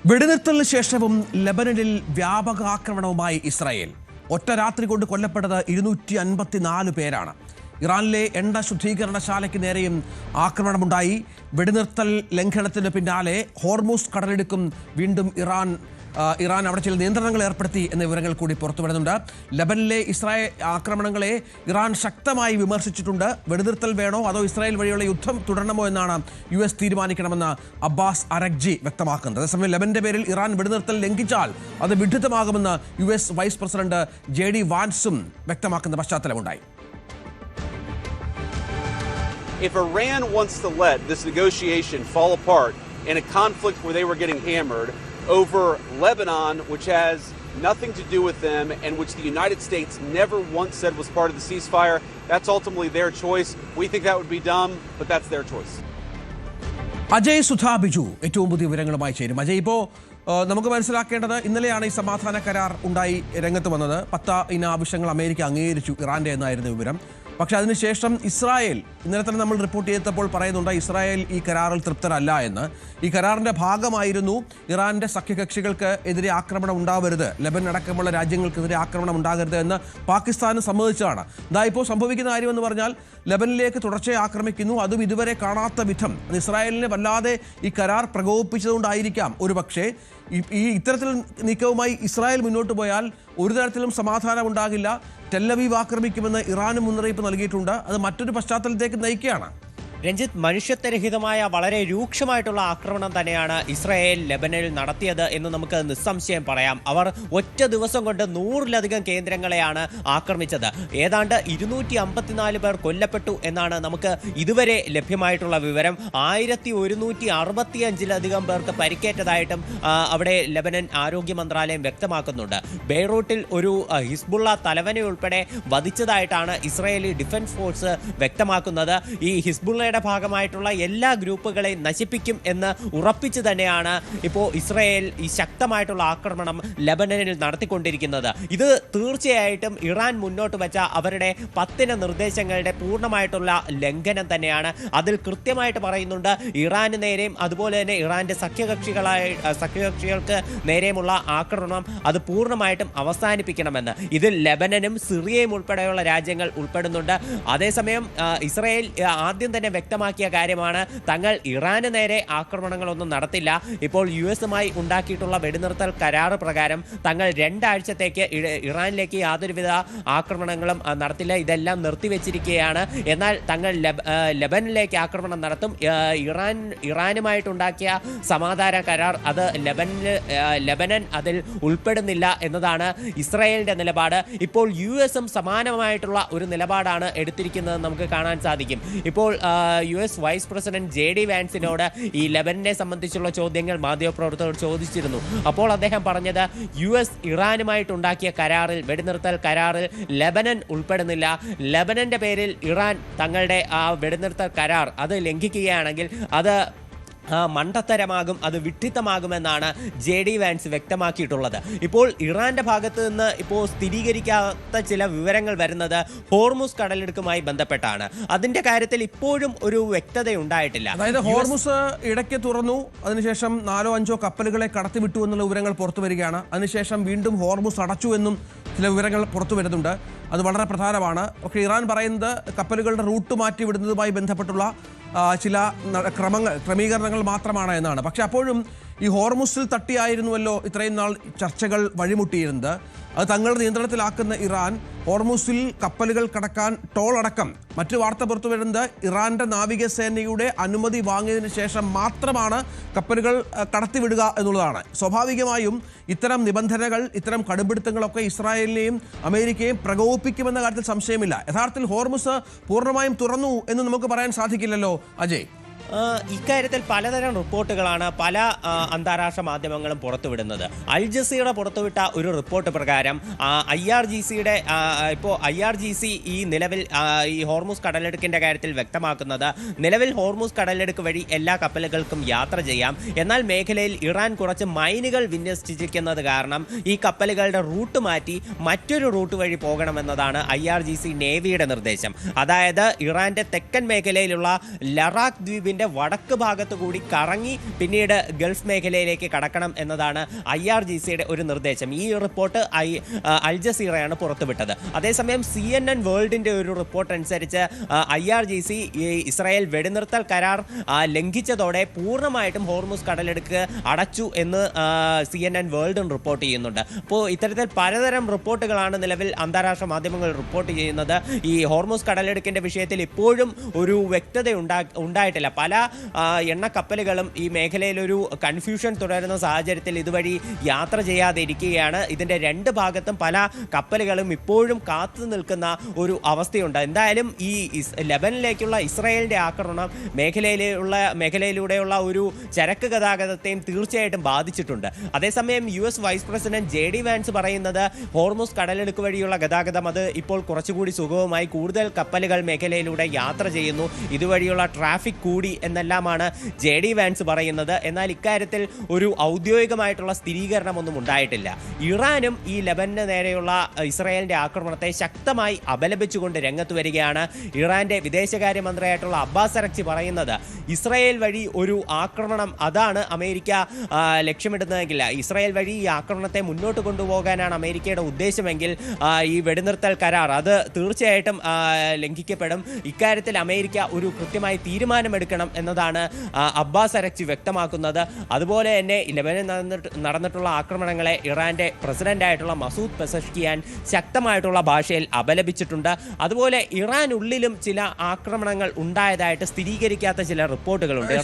വെടിനിർത്തലിന് ശേഷവും ലെബനനിൽ വ്യാപകാക്രമണവുമായി ഇസ്രായേൽ. ഒറ്റ രാത്രി കൊണ്ട് കൊല്ലപ്പെട്ടത് 254 പേരാണ്. ഇറാനിലെ എണ്ണ ശുദ്ധീകരണശാലയ്ക്ക് നേരെയും ആക്രമണമുണ്ടായി. വെടിനിർത്തൽ ലംഘനത്തിന് പിന്നാലെ ഹോർമൂസ് കടലിടുക്കും വീണ്ടും ഇറാൻ അവിടെ ചില നിയന്ത്രണങ്ങൾ ഏർപ്പെടുത്തി എന്ന വിവരങ്ങൾ കൂടി പുറത്തു വരുന്നുണ്ട്. ലെബനിലെ ഇസ്രായേൽ ആക്രമണങ്ങളെ ഇറാൻ ശക്തമായി വിമർശിച്ചിട്ടുണ്ട്. വെടിനിർത്തൽ വേണോ അതോ ഇസ്രായേൽ വഴിയുള്ള യുദ്ധം തുടരണമോ എന്നാണ് US തീരുമാനിക്കണമെന്ന് അബ്ബാസ് അരഗ്ജി വ്യക്തമാക്കുന്നത്. അതേസമയം ലെബന്റെ പേരിൽ ഇറാൻ വെടിനിർത്തൽ ലംഘിച്ചാൽ അത് വിഡ്ഢിത്തമാകുമെന്ന് US വൈസ് പ്രസിഡന്റ് JD വാൻസും വ്യക്തമാക്കുന്ന പശ്ചാത്തലമുണ്ടായി. If Iran wants to let this negotiation fall apart in a conflict where they were getting hammered over Lebanon, which has nothing to do with them and which the United States never once said was part of the ceasefire, that's ultimately their choice. We think that would be dumb, but that's their choice. Ajay Sudha Biju ഏറ്റവും പുതിയ വിവരങ്ങളുമായി ചേരും. അജയ്, ഇപ്പോൾ നമുക്ക് മനസ്സിലാക്കേണ്ടത് ഇന്നലെയാണ് ഈ സമാധാന കരാർ ഉണ്ടായി രംഗത്ത് വന്നത്. 10 ഇന ആവശ്യങ്ങൾ അമേരിക്ക അംഗീകരിച്ചു ഇറാന്റെ എന്നായിരുന്നു വിവരം. പക്ഷേ അതിനുശേഷം ഇസ്രായേൽ ഇന്നലെ തന്നെ നമ്മൾ റിപ്പോർട്ട് ചെയ്തപ്പോൾ പറയുന്നുണ്ട് ഇസ്രായേൽ ഈ കരാറിൽ തൃപ്തരല്ല എന്ന്. ഈ കരാറിൻ്റെ ഭാഗമായിരുന്നു ഇറാന്റെ സഖ്യകക്ഷികൾക്ക് എതിരെ ആക്രമണം ഉണ്ടാവരുത്, ലെബനൻ അടക്കമുള്ള രാജ്യങ്ങൾക്കെതിരെ ആക്രമണം ഉണ്ടാകരുത് എന്ന് പാകിസ്ഥാന് സമ്മതിച്ചതാണ്. ഇതാ ഇപ്പോൾ സംഭവിക്കുന്ന കാര്യമെന്ന് പറഞ്ഞാൽ ലെബനിലേക്ക് തുടർച്ചയായി ആക്രമിക്കുന്നു. അതും ഇതുവരെ കാണാത്ത വിധം. അത് ഇസ്രായേലിനെ വല്ലാതെ ഈ കരാർ പ്രകോപിപ്പിച്ചതുകൊണ്ടായിരിക്കാം ഒരുപക്ഷേ. ഈ ഇത്തരത്തിൽ നീക്കവുമായി ഇസ്രായേൽ മുന്നോട്ട് പോയാൽ ഒരു തരത്തിലും സമാധാനം ഉണ്ടാകില്ല. ടെല്ലവീവ് ആക്രമിക്കുമെന്ന് ഇറാനും മുന്നറിയിപ്പ് നൽകിയിട്ടുണ്ട്. അത് മറ്റൊരു പശ്ചാത്തലത്തേക്ക് നയിക്കുകയാണ്. രഞ്ജിത്ത്, മനുഷ്യത്വരഹിതമായ വളരെ രൂക്ഷമായിട്ടുള്ള ആക്രമണം തന്നെയാണ് ഇസ്രായേൽ ലെബനനിൽ നടത്തിയത് എന്ന് നമുക്ക് നിസ്സംശയം പറയാം. അവർ ഒറ്റ ദിവസം കൊണ്ട് 100-ലധികം കേന്ദ്രങ്ങളെയാണ് ആക്രമിച്ചത്. ഏതാണ്ട് 254 പേർ കൊല്ലപ്പെട്ടു എന്നാണ് നമുക്ക് ഇതുവരെ ലഭ്യമായിട്ടുള്ള വിവരം. 1165-ലധികം പേർക്ക് പരിക്കേറ്റതായിട്ടും അവിടെ ലെബനൻ ആരോഗ്യ മന്ത്രാലയം വ്യക്തമാക്കുന്നുണ്ട്. ബെയ്റൂട്ടിൽ ഒരു ഹിസ്ബുള്ള തലവനെ ഉൾപ്പെടെ വധിച്ചതായിട്ടാണ് ഇസ്രായേലി ഡിഫൻസ് ഫോഴ്സ് വ്യക്തമാക്കുന്നത്. ഈ ഹിസ്ബുള്ള ഭാഗമായിട്ടുള്ള എല്ലാ ഗ്രൂപ്പുകളെയും നശിപ്പിക്കും എന്ന് ഉറപ്പിച്ചു തന്നെയാണ് ഇപ്പോൾ ഇസ്രായേൽ ഈ ശക്തമായിട്ടുള്ള ആക്രമണം ലെബനനിൽ നടത്തിക്കൊണ്ടിരിക്കുന്നത്. ഇത് തീർച്ചയായിട്ടും ഇറാൻ മുന്നോട്ട് വെച്ച അവരുടെ 10 നിർദ്ദേശങ്ങളുടെ പൂർണ്ണമായിട്ടുള്ള ലംഘനം തന്നെയാണ്. അതിൽ കൃത്യമായിട്ട് പറയുന്നുണ്ട് ഇറാന് നേരെയും അതുപോലെ തന്നെ ഇറാന്റെ സഖ്യകക്ഷികൾക്ക് നേരെയുമുള്ള ആക്രമണം അത് പൂർണ്ണമായിട്ടും അവസാനിപ്പിക്കണമെന്ന്. ഇതിൽ ലെബനനും സിറിയയും ഉൾപ്പെടെയുള്ള രാജ്യങ്ങൾ ഉൾപ്പെടുന്നുണ്ട്. അതേസമയം ഇസ്രായേൽ ആദ്യം തന്നെ വ്യക്തമാക്കിയ കാര്യമാണ് തങ്ങൾ ഇറാന് നേരെ ആക്രമണങ്ങളൊന്നും നടത്തില്ല. ഇപ്പോൾ US-മായി ഉണ്ടാക്കിയിട്ടുള്ള വെടിനിർത്തൽ കരാറ് പ്രകാരം തങ്ങൾ 2 ആഴ്ചത്തേക്ക് ഇറാനിലേക്ക് യാതൊരുവിധ ആക്രമണങ്ങളും നടത്തില്ല. ഇതെല്ലാം നിർത്തിവെച്ചിരിക്കുകയാണ്. എന്നാൽ തങ്ങൾ ലെബനിലേക്ക് ആക്രമണം നടത്തും. ഇറാനുമായിട്ടുണ്ടാക്കിയ സമാധാന കരാർ അത് ലെബനൻ അതിൽ ഉൾപ്പെടുന്നില്ല എന്നതാണ് ഇസ്രായേലിന്റെ നിലപാട്. ഇപ്പോൾ US-ഉം സമാനമായിട്ടുള്ള ഒരു നിലപാടാണ് എടുത്തിരിക്കുന്നത് നമുക്ക് കാണാൻ സാധിക്കും. ഇപ്പോൾ US വൈസ് പ്രസിഡന്റ് JD വാൻസിനോട് ഈ ലെബനനെ സംബന്ധിച്ചുള്ള ചോദ്യങ്ങൾ മാധ്യമപ്രവർത്തകർ ചോദിച്ചിരുന്നു. അപ്പോൾ അദ്ദേഹം പറഞ്ഞത് US ഇറാനുമായിട്ടുണ്ടാക്കിയ കരാറിൽ, വെടിനിർത്തൽ കരാറിൽ ലെബനൻ ഉൾപ്പെടുന്നില്ല. ലെബനന്റെ പേരിൽ ഇറാൻ തങ്ങളുടെ ആ വെടിനിർത്തൽ കരാർ അത് ലംഘിക്കുകയാണെങ്കിൽ അത് മണ്ടത്തരമാകും, അത് വിഡ്ഢിത്തമാകുമെന്നാണ് JD വാൻസ് വ്യക്തമാക്കിയിട്ടുള്ളത്. ഇപ്പോൾ ഇറാന്റെ ഭാഗത്ത് നിന്ന് ഇപ്പോൾ സ്ഥിരീകരിക്കാത്ത ചില വിവരങ്ങൾ വരുന്നത് ഹോർമുസ് കടലിടുക്കുമായി ബന്ധപ്പെട്ടാണ്. അതിന്റെ കാര്യത്തിൽ ഇപ്പോഴും ഒരു വ്യക്തത ഉണ്ടായിട്ടില്ല. അതായത് ഹോർമുസ് ഇടയ്ക്ക് തുറന്നു, അതിനുശേഷം 4-5 കപ്പലുകളെ കടത്തിവിട്ടു എന്നുള്ള വിവരങ്ങൾ പുറത്തു വരികയാണ്. അതിനുശേഷം വീണ്ടും ഹോർമുസ് അടച്ചു എന്നും ചില വിവരങ്ങൾ പുറത്തു വരുന്നുണ്ട്. അത് വളരെ പ്രധാനമാണ്. പക്ഷേ ഇറാൻ പറയുന്നത് കപ്പലുകളുടെ റൂട്ട് മാറ്റി വിടുന്നതുമായി ബന്ധപ്പെട്ടുള്ള ചില ക്രമീകരണങ്ങൾ മാത്രമാണ് എന്നാണ്. പക്ഷെ അപ്പോഴും ഈ ഹോർമുസിൽ തട്ടിയായിരുന്നുവല്ലോ ഇത്രയും നാൾ ചർച്ചകൾ വഴിമുട്ടിയിരുന്നത്. അത് തങ്ങളുടെ നിയന്ത്രണത്തിലാക്കുന്ന ഇറാൻ ഹോർമുസിൽ കപ്പലുകൾ കടക്കാൻ ടോൾ അടക്കം മറ്റു വാർത്ത പുറത്തു വരുന്നത് ഇറാന്റെ നാവികസേനയുടെ അനുമതി വാങ്ങിയതിന് ശേഷം മാത്രമാണ് കപ്പലുകൾ കടത്തിവിടുക എന്നുള്ളതാണ്. സ്വാഭാവികമായും ഇത്തരം നിബന്ധനകൾ, ഇത്തരം കടുംപിടുത്തങ്ങളൊക്കെ ഇസ്രായേലിനെയും അമേരിക്കയും പ്രകോപിപ്പിക്കുമെന്ന കാര്യത്തിൽ സംശയമില്ല. യഥാർത്ഥത്തിൽ ഹോർമുസ് പൂർണ്ണമായും തുറന്നു എന്ന് നമുക്ക് പറയാൻ സാധിക്കില്ലല്ലോ അജയ്. ഇക്കാര്യത്തിൽ പലതരം റിപ്പോർട്ടുകളാണ് പല അന്താരാഷ്ട്ര മാധ്യമങ്ങളും പുറത്തുവിടുന്നത്. അൽ ജസീറ പുറത്തുവിട്ട ഒരു റിപ്പോർട്ട് പ്രകാരം IRGC ഈ നിലവിൽ ഈ ഹോർമുസ് കടലെടുക്കിൻ്റെ കാര്യത്തിൽ വ്യക്തമാക്കുന്നത് നിലവിൽ ഹോർമുസ് കടലെടുക്ക് വഴി എല്ലാ കപ്പലുകൾക്കും യാത്ര ചെയ്യാം. എന്നാൽ മേഖലയിൽ ഇറാൻ കുറച്ച് മൈനുകൾ വിന്യസിച്ചിരിക്കുന്നത് കാരണം ഈ കപ്പലുകളുടെ റൂട്ട് മാറ്റി മറ്റൊരു റൂട്ട് വഴി പോകണമെന്നതാണ് IRGC നേവിയുടെ നിർദ്ദേശം. അതായത് ഇറാന്റെ തെക്കൻ മേഖലയിലുള്ള ലറാഖ് ദ്വീപിന് കടലിടുക്കിന്റെ വടക്ക് ഭാഗത്ത് കൂടി കറങ്ങി പിന്നീട് ഗൾഫ് മേഖലയിലേക്ക് കടക്കണം എന്നതാണ് IRGCയുടെ ഒരു നിർദ്ദേശം. ഈ റിപ്പോർട്ട് അൽ ജസീറയാണ് പുറത്തുവിട്ടത്. അതേസമയം CNN വേൾഡിന്റെ ഒരു റിപ്പോർട്ട് അനുസരിച്ച് IRGC ഇസ്രായേൽ വെടിനിർത്തൽ കരാർ ലംഘിച്ചതോടെ പൂർണ്ണമായിട്ടും ഹോർമുസ് കടലിടുക്ക് അടച്ചു എന്ന് CNN വേൾഡും റിപ്പോർട്ട് ചെയ്യുന്നുണ്ട്. അപ്പോൾ ഇത്തരത്തിൽ പലതരം റിപ്പോർട്ടുകളാണ് നിലവിൽ അന്താരാഷ്ട്ര മാധ്യമങ്ങൾ റിപ്പോർട്ട് ചെയ്യുന്നത്. ഈ ഹോർമുസ് കടലിടുക്കിന്റെ വിഷയത്തിൽ ഇപ്പോഴും ഒരു വ്യക്തത ഉണ്ടായിട്ടില്ല. പല എണ്ണക്കപ്പലുകളും ഈ മേഖലയിൽ ഒരു കൺഫ്യൂഷൻ തുടരുന്ന സാഹചര്യത്തിൽ ഇതുവഴി യാത്ര ചെയ്യാതെ ഇരിക്കുകയാണ്. ഇതിന്റെ രണ്ട് ഭാഗത്തും പല കപ്പലുകളും ഇപ്പോഴും കാത്തു നിൽക്കുന്ന ഒരു അവസ്ഥയുണ്ട്. എന്തായാലും ഈ ലെബനിലേക്കുള്ള ഇസ്രായേലിന്റെ ആക്രമണം മേഖലയിലൂടെയുള്ള ഒരു ചരക്ക് ഗതാഗതത്തെയും തീർച്ചയായിട്ടും ബാധിച്ചിട്ടുണ്ട്. അതേസമയം US vice president JD Vance പറയുന്നത് ഹോർമുസ് കടലിടുക്ക് വഴിയുള്ള ഗതാഗതം അത് ഇപ്പോൾ കുറച്ചുകൂടി സുഗമമായി, കൂടുതൽ കപ്പലുകൾ മേഖലയിലൂടെ യാത്ര ചെയ്യുന്നു, ഇതുവഴിയുള്ള ട്രാഫിക് കൂടി എന്നെല്ലാമാണ് JD വാൻസ് പറയുന്നത്. എന്നാൽ ഇക്കാര്യത്തിൽ ഒരു ഔദ്യോഗികമായിട്ടുള്ള സ്ഥിരീകരണമൊന്നും ഉണ്ടായിട്ടില്ല. ഇറാനും ഈ ലെബനന് നേരെയുള്ള ഇസ്രായേലിന്റെ ആക്രമണത്തെ ശക്തമായി അപലപിച്ചുകൊണ്ട് രംഗത്ത് വരികയാണ്. ഇറാന്റെ വിദേശകാര്യമന്ത്രിയായിട്ടുള്ള അബ്ബാസ് അരക്ചി പറയുന്നത് ഇസ്രായേൽ വഴി ഒരു ആക്രമണം അതാണ് അമേരിക്ക ലക്ഷ്യമിടുന്നതെങ്കിൽ, ഇസ്രായേൽ വഴി ഈ ആക്രമണത്തെ മുന്നോട്ട് കൊണ്ടുപോകാനാണ് അമേരിക്കയുടെ ഉദ്ദേശമെങ്കിൽ ഈ വെടിനിർത്തൽ കരാർ അത് തീർച്ചയായിട്ടും ലംഘിക്കപ്പെടും. ഇക്കാര്യത്തിൽ അമേരിക്ക ഒരു കൃത്യമായി തീരുമാനമെടുക്കണം എന്നതാണ് അബ്ബാസ് അരക്ചി വ്യക്തമാക്കുന്നത്. അതുപോലെ തന്നെ ലെബനനിൽ നടന്നിട്ടുള്ള ആക്രമണങ്ങളെ ഇറാന്റെ പ്രസിഡന്റായിട്ടുള്ള മസൂദ് പെസഷ്കിയാൻ ശക്തമായിട്ടുള്ള ഭാഷയിൽ അപലപിച്ചിട്ടുണ്ട്. അതുപോലെ ഇറാനുള്ളിലും ചില ആക്രമണങ്ങൾ ഉണ്ടായതായിട്ട് സ്ഥിരീകരിക്കാത്ത ചില റിപ്പോർട്ടുകളുണ്ട്.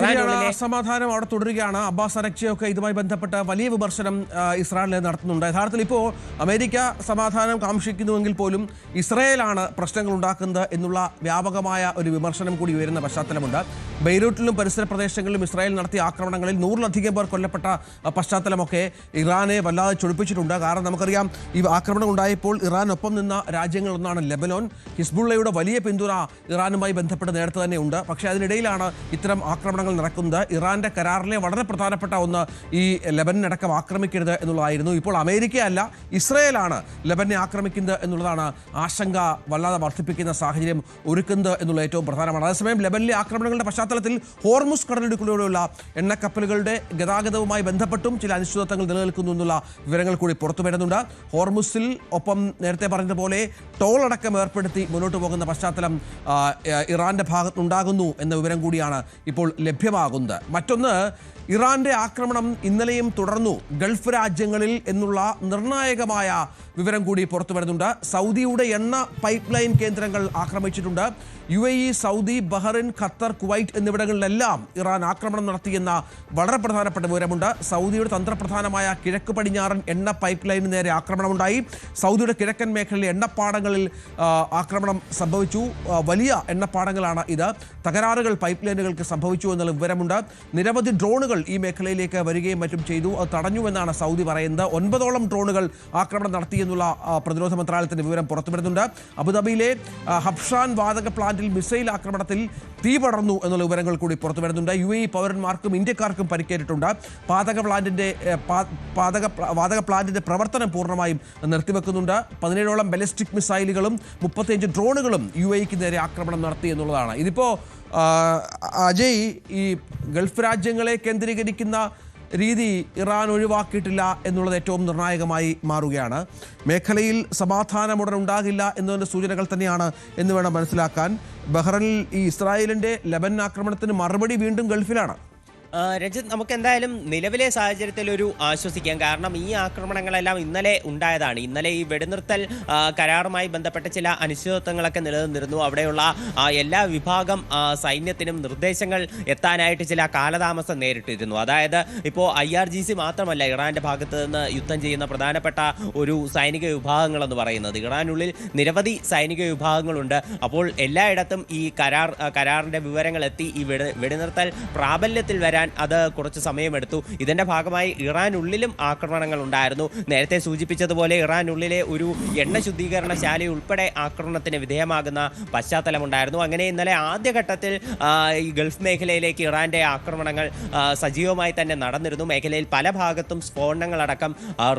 സമാധാനം അവിടെ തുടരുകയാണ്. അബ്ബാസ് അരക്ചിയൊക്കെ ഇതുമായി ബന്ധപ്പെട്ട വലിയ വിമർശനം ഇസ്രായേലിൽ നടത്തുന്നുണ്ട്. യഥാർത്ഥത്തിൽ ഇപ്പോൾ അമേരിക്ക സമാധാനം കാംക്ഷിക്കുന്നുവെങ്കിൽ പോലും ഇസ്രായേലാണ് പ്രശ്നങ്ങൾ ഉണ്ടാക്കുന്നത് എന്നുള്ള വ്യാപകമായ ഒരു വിമർശനം കൂടി ഉയരുന്ന പശ്ചാത്തലമുണ്ട്. ബെയ്റൂട്ടിലും പരിസര പ്രദേശങ്ങളിലും ഇസ്രായേൽ നടത്തിയ ആക്രമണങ്ങളിൽ 100-ലധികം പേർ കൊല്ലപ്പെട്ട പശ്ചാത്തലമൊക്കെ ഇറാനെ വല്ലാതെ ചൊടിപ്പിച്ചിട്ടുണ്ട്. കാരണം നമുക്കറിയാം, ഈ ആക്രമണം ഉണ്ടായപ്പോൾ ഇറാനൊപ്പം നിന്ന രാജ്യങ്ങളൊന്നാണ് ലെബനോൻ. ഹിസ്ബുള്ളയുടെ വലിയ പിന്തുണ ഇറാനുമായി ബന്ധപ്പെട്ട് നേരത്തെ തന്നെ ഉണ്ട്. പക്ഷേ അതിനിടയിലാണ് ഇത്തരം ആക്രമണങ്ങൾ നടക്കുന്നത്. ഇറാന്റെ കരാറിലെ വളരെ പ്രധാനപ്പെട്ട ഒന്ന് ഈ ലെബനനടക്കം ആക്രമിക്കരുത് എന്നുള്ളതായിരുന്നു. ഇപ്പോൾ അമേരിക്കയല്ല, ഇസ്രായേലാണ് ലെബനെ ആക്രമിക്കുന്നത് എന്നുള്ളതാണ് ആശങ്ക വല്ലാതെ വർദ്ധിപ്പിക്കുന്ന സാഹചര്യം ഒരുക്കുന്നത് എന്നുള്ള ഏറ്റവും പ്രധാനമാണ്. അതേസമയം ലെബനിലെ ആക്രമണങ്ങളുടെ പശ്ചാത്തലത്തിൽ ഹോർമുസ് കടലിടുക്കിലൂടെയുള്ള എണ്ണക്കപ്പലുകളുടെ ഗതാഗതവുമായി ബന്ധപ്പെട്ടും ചില അനിശ്ചിതത്വങ്ങൾ നിലനിൽക്കുന്നു എന്നുള്ള വിവരങ്ങൾ കൂടി പുറത്തു വരുന്നുണ്ട്. ഹോർമുസിൽ ഒപ്പം നേരത്തെ പറഞ്ഞതുപോലെ ടോൾ അടക്കം ഏർപ്പെടുത്തി മുന്നോട്ട് പോകുന്ന പശ്ചാത്തലം ഇറാന്റെ ഭാഗത്തുണ്ടാകുന്നു എന്ന വിവരം കൂടിയാണ് ഇപ്പോൾ ലഭ്യമാകുന്നത്. മറ്റൊന്ന്, ഇറാന്റെ ആക്രമണം ഇന്നലെയും തുടർന്നു ഗൾഫ് രാജ്യങ്ങളിൽ എന്നുള്ള നിർണായകമായ വിവരം കൂടി പുറത്തു വരുന്നുണ്ട്. സൗദിയുടെ എണ്ണ പൈപ്പ് ലൈൻ കേന്ദ്രങ്ങൾ ആക്രമിച്ചിട്ടുണ്ട്. UAE, Saudi, Bahrain, Qatar, Kuwait എന്നിവിടങ്ങളിലെല്ലാം ഇറാൻ ആക്രമണം നടത്തിയെന്ന വളരെ പ്രധാനപ്പെട്ട വിവരമുണ്ട്. സൗദിയുടെ തന്ത്രപ്രധാനമായ കിഴക്ക് പടിഞ്ഞാറൻ എണ്ണ പൈപ്പ് ലൈനിന് നേരെ ആക്രമണമുണ്ടായി. സൗദിയുടെ കിഴക്കൻ മേഖലയിലെ എണ്ണപ്പാടങ്ങളിൽ ആക്രമണം സംഭവിച്ചു. വലിയ എണ്ണപ്പാടങ്ങളാണ് ഇത്. തകരാറുകൾ പൈപ്പ് ലൈനുകൾക്ക് സംഭവിച്ചു എന്നുള്ള വിവരമുണ്ട്. നിരവധി ഡ്രോണുകൾ ഈ മേഖലയിലേക്ക് വരികയും മറ്റും ചെയ്തു. അത് തടഞ്ഞുവെന്നാണ് സൗദി പറയുന്നത്. 9ഓളം ഡ്രോണുകൾ ആക്രമണം നടത്തിയെന്നുള്ള പ്രതിരോധ മന്ത്രാലയത്തിന്റെ വിവരം പുറത്തുവരുന്നുണ്ട്. അബുദാബിയിലെ ഹബ്ഷാൻ വാതക പ്ലാന്റിൽ മിസൈൽ ആക്രമണത്തിൽ തീ പടർന്നു എന്നുള്ള വിവരങ്ങൾ കൂടി പുറത്തു വരുന്നുണ്ട്. UAE പൗരന്മാർക്കും ഇന്ത്യക്കാർക്കും പരിക്കേറ്റിട്ടുണ്ട്. വാതക പ്ലാന്റിന്റെ പ്രവർത്തനം പൂർണ്ണമായും നിർത്തിവെക്കുന്നുണ്ട്. 17ഓളം ബലിസ്റ്റിക് മിസൈലുകളും 35 ഡ്രോണുകളും UAEക്ക് നേരെ ആക്രമണം നടത്തി എന്നുള്ളതാണ്. ഇതിപ്പോ അജയ്, ഈ ഗൾഫ് രാജ്യങ്ങളെ കേന്ദ്രീകരിക്കുന്ന രീതി ഇറാൻ ഒഴിവാക്കിയിട്ടില്ല എന്നുള്ളത് ഏറ്റവും നിർണായകമായി മാറുകയാണ്. മേഖലയിൽ സമാധാനമുടൻ ഉണ്ടാകില്ല എന്നതിൻ്റെ സൂചനകൾ തന്നെയാണ് എന്ന് വേണം മനസ്സിലാക്കാൻ. ബഹ്റൈനിൽ ഈ ഇസ്രായേലിൻ്റെ ലെബനൻ ആക്രമണത്തിന് മറുപടി വീണ്ടും ഗൾഫിലാണ്. രഞ്ജിത്ത്, നമുക്ക് എന്തായാലും നിലവിലെ സാഹചര്യത്തിൽ ഒരു ആശ്വസിക്കാം. കാരണം ഈ ആക്രമണങ്ങളെല്ലാം ഇന്നലെ ഉണ്ടായതാണ്. ഇന്നലെ ഈ വെടിനിർത്തൽ കരാറുമായി ബന്ധപ്പെട്ട ചില അനിശ്ചിതത്വങ്ങളൊക്കെ നിലനിന്നിരുന്നു. അവിടെയുള്ള എല്ലാ വിഭാഗം സൈന്യത്തിനും നിർദ്ദേശങ്ങൾ എത്താനായിട്ട് ചില കാലതാമസം നേരിട്ടിരുന്നു. അതായത് ഇപ്പോൾ IRGC മാത്രമല്ല ഇറാന്റെ ഭാഗത്ത് നിന്ന് യുദ്ധം ചെയ്യുന്ന പ്രധാനപ്പെട്ട ഒരു സൈനിക വിഭാഗങ്ങളെന്ന് പറയുന്നത്. ഇറാനുള്ളിൽ നിരവധി സൈനിക വിഭാഗങ്ങളുണ്ട്. അപ്പോൾ എല്ലായിടത്തും ഈ കരാറിന്റെ വിവരങ്ങൾ എത്തി ഈ വെടിനിർത്തൽ പ്രാബല്യത്തിൽ വരാൻ വരാൻ അത് കുറച്ച് സമയമെടുത്തു. ഇതിന്റെ ഭാഗമായി ഇറാനുള്ളിലും ആക്രമണങ്ങൾ ഉണ്ടായിരുന്നു. നേരത്തെ സൂചിപ്പിച്ചതുപോലെ ഇറാനുള്ളിലെ ഒരു എണ്ണ ശുദ്ധീകരണശാല ഉൾപ്പെടെ ആക്രമണത്തിന് വിധേയമാകുന്ന പശ്ചാത്തലമുണ്ടായിരുന്നു. അങ്ങനെ ഇന്നലെ ആദ്യഘട്ടത്തിൽ ഈ ഗൾഫ് മേഖലയിലേക്ക് ഇറാന്റെ ആക്രമണങ്ങൾ സജീവമായി തന്നെ നടന്നിരുന്നു. മേഖലയിൽ പല ഭാഗത്തും സ്ഫോടനങ്ങളടക്കം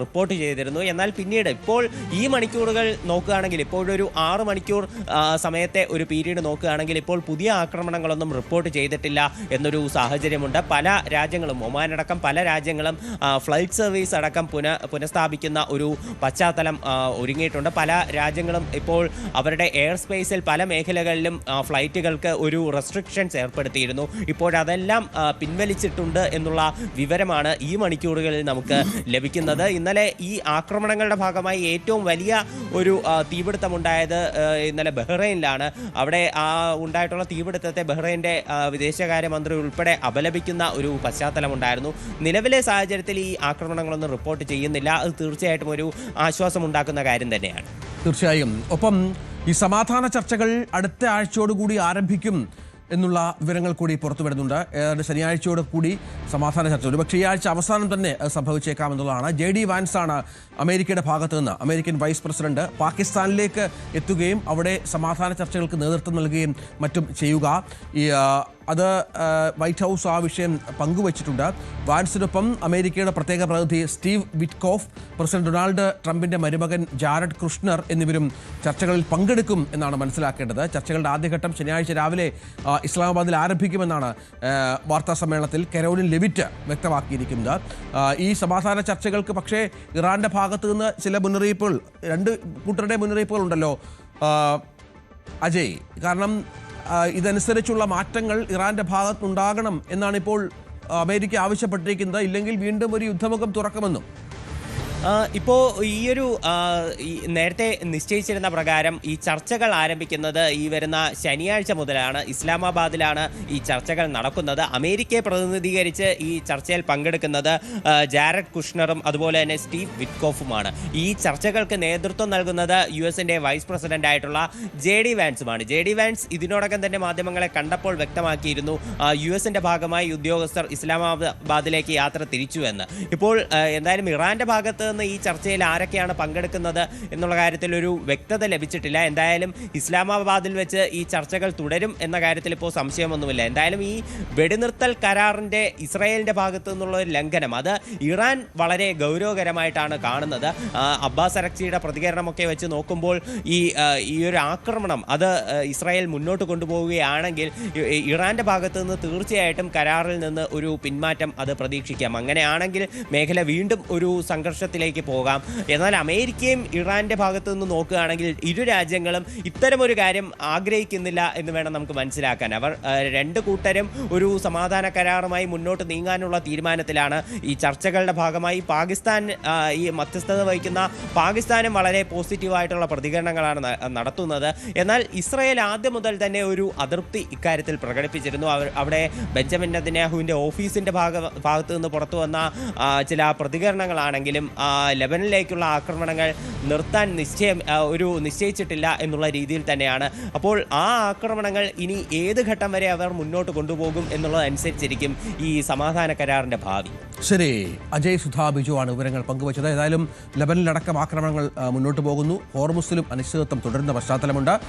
റിപ്പോർട്ട് ചെയ്തിരുന്നു. എന്നാൽ പിന്നീട് ഇപ്പോൾ ഈ മണിക്കൂറുകൾ നോക്കുകയാണെങ്കിൽ, ഇപ്പോഴൊരു 6 മണിക്കൂർ സമയത്തെ ഒരു പീരീഡ് നോക്കുകയാണെങ്കിൽ ഇപ്പോൾ പുതിയ ആക്രമണങ്ങളൊന്നും റിപ്പോർട്ട് ചെയ്തിട്ടില്ല എന്നൊരു സാഹചര്യമുണ്ട്. പല രാജ്യങ്ങളും, ഒമാൻ അടക്കം പല രാജ്യങ്ങളും ഫ്ലൈറ്റ് സർവീസ് അടക്കം പുനഃസ്ഥാപിക്കുന്ന ഒരു പശ്ചാത്തലം ഒരുങ്ങിയിട്ടുണ്ട്. പല രാജ്യങ്ങളും ഇപ്പോൾ അവരുടെ എയർ സ്പേസിൽ പല മേഖലകളിലും ഫ്ലൈറ്റുകൾക്ക് ഒരു റെസ്ട്രിക്ഷൻസ് ഏർപ്പെടുത്തിയിരുന്നു. ഇപ്പോഴതെല്ലാം പിൻവലിച്ചിട്ടുണ്ട് എന്നുള്ള വിവരമാണ് ഈ മണിക്കൂറുകളിൽ നമുക്ക് ലഭിക്കുന്നത്. ഇന്നലെ ഈ ആക്രമണങ്ങളുടെ ഭാഗമായി ഏറ്റവും വലിയ ഒരു തീപിടുത്തമുണ്ടായത് ഇന്നലെ ബഹ്റൈനിലാണ്. അവിടെ ഉണ്ടായിട്ടുള്ള തീപിടുത്തത്തെ ബഹ്റൈൻ്റെ വിദേശകാര്യമന്ത്രി ഉൾപ്പെടെ അപലപിക്കുന്ന ഒരു പശ്ചാത്തലമുണ്ടായിരുന്നു. നിലവിലെ സാഹചര്യത്തിൽ ഈ ആക്രമണങ്ങളൊന്നും റിപ്പോർട്ട് ചെയ്യുന്നില്ല. അത് തീർച്ചയായിട്ടും ഒരു ആശ്വാസമുണ്ടാക്കുന്ന കാര്യം തന്നെയാണ്. തീർച്ചയായും. ഒപ്പം ഈ സമാധാന ചർച്ചകൾ അടുത്ത ആഴ്ചയോടുകൂടി ആരംഭിക്കും എന്നുള്ള വിവരങ്ങൾ കൂടി പുറത്തു വരുന്നുണ്ട്. ശനിയാഴ്ചയോട് കൂടി സമാധാന ചർച്ച, ഒരുപക്ഷേ ഈ ആഴ്ച അവസാനം തന്നെ സംഭവിച്ചേക്കാമെന്നുള്ളതാണ്. JD വാൻസ് ആണ് അമേരിക്കയുടെ ഭാഗത്തു നിന്ന്, അമേരിക്കൻ വൈസ് പ്രസിഡന്റ്, പാകിസ്ഥാനിലേക്ക് എത്തുകയും അവിടെ സമാധാന ചർച്ചകൾക്ക് നേതൃത്വം നൽകുകയും മറ്റും ചെയ്യുക. അത് വൈറ്റ് ഹൗസ് ആ വിഷയം പങ്കുവച്ചിട്ടുണ്ട്. വാൻസിനൊപ്പം അമേരിക്കയുടെ പ്രത്യേക പ്രതിനിധി സ്റ്റീവ് വിറ്റ്കോഫ്, പ്രസിഡന്റ് ഡൊണാൾഡ് ട്രംപിന്റെ മരുമകൻ ജാരഡ് കുഷ്ണർ എന്നിവരും ചർച്ചകളിൽ പങ്കെടുക്കും എന്നാണ് മനസ്സിലാക്കേണ്ടത്. ചർച്ചകളുടെ ആദ്യഘട്ടം ശനിയാഴ്ച രാവിലെ ഇസ്ലാമാബാദിൽ ആരംഭിക്കുമെന്നാണ് വാർത്താ സമ്മേളനത്തിൽ കരോലിൻ ലെവിറ്റ് വ്യക്തമാക്കിയിരിക്കുന്നത്. ഈ സമാധാന ചർച്ചകൾക്ക് പക്ഷേ ഇറാന്റെ ഭാഗത്തു നിന്ന് ചില മുന്നറിയിപ്പുകൾ, രണ്ട് കൂട്ടരുടെ മുന്നറിയിപ്പുകൾ ഉണ്ടല്ലോ അജയ്. കാരണം ഇതനുസരിച്ചുള്ള മാറ്റങ്ങൾ ഇറാന്റെ ഭാഗത്തുണ്ടാകണം എന്നാണ് ഇപ്പോൾ അമേരിക്ക ആവശ്യപ്പെട്ടിരിക്കുന്നത്. ഇല്ലെങ്കിൽ വീണ്ടും ഒരു യുദ്ധമുഖം തുറക്കുമെന്നും. ഇപ്പോൾ ഈയൊരു നേരത്തെ നിശ്ചയിച്ചിരുന്ന പ്രകാരം ഈ ചർച്ചകൾ ആരംഭിക്കുന്നത് ഈ വരുന്ന ശനിയാഴ്ച മുതലാണ്. ഇസ്ലാമാബാദിലാണ് ഈ ചർച്ചകൾ നടക്കുന്നത്. അമേരിക്കയെ പ്രതിനിധീകരിച്ച് ഈ ചർച്ചയിൽ പങ്കെടുക്കുന്നത് ജാരഡ് കുഷ്ണറും അതുപോലെ തന്നെ സ്റ്റീവ് വിറ്റ്കോഫുമാണ്. ഈ ചർച്ചകൾക്ക് നേതൃത്വം നൽകുന്നത് US-ന്റെ വൈസ് പ്രസിഡന്റ് ആയിട്ടുള്ള JD വാൻസുമാണ്. JD വാൻസ് ഇതിനോടകം തന്നെ മാധ്യമങ്ങളെ കണ്ടപ്പോൾ വ്യക്തമാക്കിയിരുന്നു US-ന്റെ ഭാഗമായി ഉദ്യോഗസ്ഥർ ഇസ്ലാമാബാദിലേക്ക് യാത്ര തിരിച്ചു എന്ന്. ഇപ്പോൾ എന്തായാലും ഇറാന്റെ ഭാഗത്ത് ഈ ചർച്ചയിൽ ആരൊക്കെയാണ് പങ്കെടുക്കുന്നത് എന്നുള്ള കാര്യത്തിൽ ഒരു വ്യക്തത ലഭിച്ചിട്ടില്ല. എന്തായാലും ഇസ്ലാമാബാദിൽ വെച്ച് ഈ ചർച്ചകൾ തുടരും എന്ന കാര്യത്തിൽ ഇപ്പോൾ സംശയമൊന്നുമില്ല. എന്തായാലും ഈ വെടിനിർത്തൽ കരാറിന്റെ ഇസ്രായേലിന്റെ ഭാഗത്തു നിന്നുള്ള ഒരു ലംഘനം, അത് ഇറാൻ വളരെ ഗൗരവകരമായിട്ടാണ് കാണുന്നത്. അബ്ബാസ് അരക്ചിയുടെ പ്രതികരണമൊക്കെ വെച്ച് നോക്കുമ്പോൾ ഈ ഒരു ആക്രമണം അത് ഇസ്രായേൽ മുന്നോട്ട് കൊണ്ടുപോവുകയാണെങ്കിൽ ഇറാന്റെ ഭാഗത്തു നിന്ന് തീർച്ചയായിട്ടും കരാറിൽ നിന്ന് ഒരു പിന്മാറ്റം അത് പ്രതീക്ഷിക്കാം. അങ്ങനെയാണെങ്കിൽ മേഖല വീണ്ടും ഒരു സംഘർഷത്തിലേക്ക് പോകാം. എന്നാൽ അമേരിക്കയും ഇറാന്റെ ഭാഗത്തു നിന്ന് നോക്കുകയാണെങ്കിൽ ഇരു രാജ്യങ്ങളും ഇത്തരമൊരു കാര്യം ആഗ്രഹിക്കുന്നില്ല എന്ന് വേണം നമുക്ക് മനസ്സിലാക്കാൻ. അവർ രണ്ട് കൂട്ടരും ഒരു സമാധാന കരാറുമായി മുന്നോട്ട് നീങ്ങാനുള്ള തീരുമാനത്തിലാണ്. ഈ ചർച്ചകളുടെ ഭാഗമായി പാകിസ്ഥാൻ, ഈ മധ്യസ്ഥത വഹിക്കുന്ന പാകിസ്ഥാനും വളരെ പോസിറ്റീവായിട്ടുള്ള പ്രതികരണങ്ങളാണ് നടത്തുന്നത്. എന്നാൽ ഇസ്രായേൽ ആദ്യം മുതൽ തന്നെ ഒരു അതൃപ്തി ഇക്കാര്യത്തിൽ പ്രകടിപ്പിച്ചിരുന്നു. അവിടെ ബെഞ്ചമിൻ നെതന്യാഹുവിൻ്റെ ഓഫീസിൻ്റെ ഭാഗത്തു നിന്ന് പുറത്തു വന്ന ചില പ്രതികരണങ്ങളാണെങ്കിലും ലെബനനിലേക്കുള്ള ആക്രമണങ്ങൾ നിർത്താൻ നിശ്ചയിച്ചിട്ടില്ല എന്നുള്ള രീതിയിൽ തന്നെയാണ്. അപ്പോൾ ആ ആക്രമണങ്ങൾ ഇനി ഏത് ഘട്ടം വരെ അവർ മുന്നോട്ട് കൊണ്ടുപോകും എന്നുള്ളതനുസരിച്ചിരിക്കും ഈ സമാധാന കരാറിന്റെ ഭാവി. ശരി, അജയ് സുധാ ബിജു ആണ് വിവരങ്ങൾ പങ്കുവച്ചത്. ഏതായാലും ലെബനിലടക്കം ആക്രമണങ്ങൾ മുന്നോട്ട് പോകുന്നു. ഹോർമുസിലും അനിശ്ചിതത്വം തുടരുന്ന പശ്ചാത്തലമുണ്ട്.